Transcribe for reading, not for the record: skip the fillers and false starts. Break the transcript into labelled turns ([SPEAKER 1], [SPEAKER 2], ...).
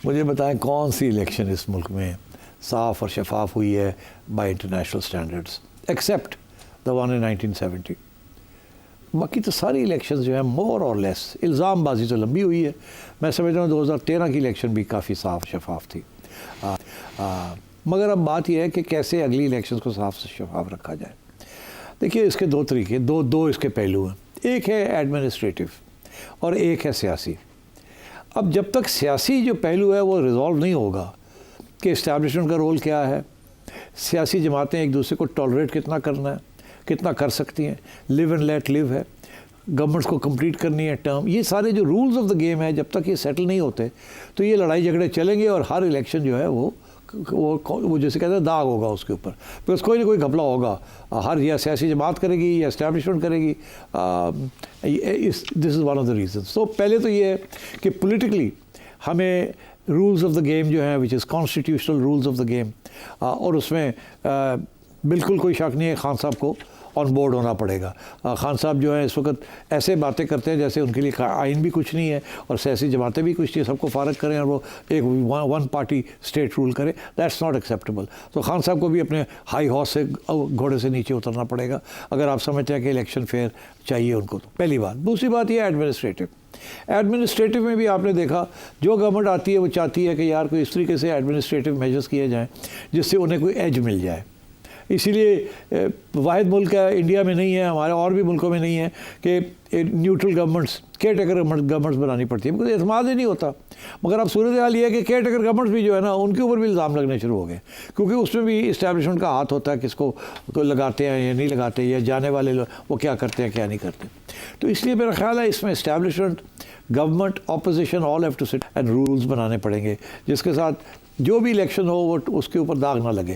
[SPEAKER 1] مجھے بتائیں کون سی الیکشن اس ملک میں صاف اور شفاف ہوئی ہے by international standards accept the one in 1970. باقی تو ساری الیکشنز جو ہیں مور اور لیس الزام بازی تو لمبی ہوئی ہے. میں سمجھتا ہوں 2013 کی الیکشن بھی کافی صاف شفاف تھی. مگر اب بات یہ ہے کہ کیسے اگلی الیکشنز کو صاف شفاف رکھا جائے. دیکھیے اس کے دو طریقے دو اس کے پہلو ہیں. ایک ہے ایڈمنسٹریٹو اور ایک ہے سیاسی. اب جب تک سیاسی جو پہلو ہے وہ ریزالو نہیں ہوگا کہ اسٹیبلشمنٹ کا رول کیا ہے, سیاسی جماعتیں ایک دوسرے کو ٹالریٹ کتنا کرنا ہے, کتنا کر سکتی ہیں, لیو اینڈ لیٹ لیو ہے, گورنمنٹس کو کمپلیٹ کرنی ہے ٹرم, یہ سارے جو رولز آف دا گیم ہے جب تک یہ سیٹل نہیں ہوتے تو یہ لڑائی جھگڑے چلیں گے اور ہر الیکشن جو ہے وہ جیسے کہتے ہیں داغ ہوگا اس کے اوپر. بس کوئی نہ کوئی گھپلا ہوگا, ہر یا سیاسی جماعت کرے گی یا اسٹیبلشمنٹ کرے گی. This is one of the reasons. تو پہلے تو یہ ہے کہ پولیٹیکلی ہمیں رولز آف دا گیم جو ہیں which is constitutional rules of the game, اور اس میں بالکل کوئی شک نہیں ہے خان صاحب کو آن بورڈ ہونا پڑے گا. خان صاحب جو ہیں اس وقت ایسے باتیں کرتے ہیں جیسے ان کے لیے آئین بھی کچھ نہیں ہے اور سیاسی جماعتیں بھی کچھ نہیں, سب کو فارغ کریں اور وہ ایک ون پارٹی اسٹیٹ رول کرے. That's not acceptable. تو خان صاحب کو بھی اپنے ہائی ہارس سے گھوڑے سے نیچے اترنا پڑے گا اگر آپ سمجھتے ہیں کہ الیکشن فیئر چاہیے ان کو. تو پہلی بات. دوسری بات یہ ایڈمنسٹریٹو میں بھی آپ نے دیکھا جو گورنمنٹ آتی ہے وہ چاہتی ہے کہ یار کوئی اس طریقے سے ایڈمنسٹریٹو میجرز کیے جائیں جس سے انہیں کوئی ایج مل جائے. اسی لیے واحد ملک ہے انڈیا میں نہیں ہے, ہمارے اور بھی ملکوں میں نہیں ہے کہ neutral governments care taker governments بنانی پڑتی ہے, کیونکہ اعتماد ہی نہیں ہوتا. مگر اب صورتحال یہ ہے کہ کیئر ٹیکر گورنمنٹس بھی جو ہے نا ان کے اوپر بھی الزام لگنے شروع ہو گئے, کیونکہ اس میں بھی اسٹیبلشمنٹ کا ہاتھ ہوتا ہے, کس کو لگاتے ہیں یا نہیں لگاتے, یا جانے والے لوگ وہ کیا کرتے ہیں کیا نہیں کرتے. تو اس لیے میرا خیال ہے اس میں establishment, government, opposition all have to sit and rules بنانے پڑیں گے جس کے ساتھ جو بھی الیکشن ہو وہ اس کے اوپر داغ نہ لگے.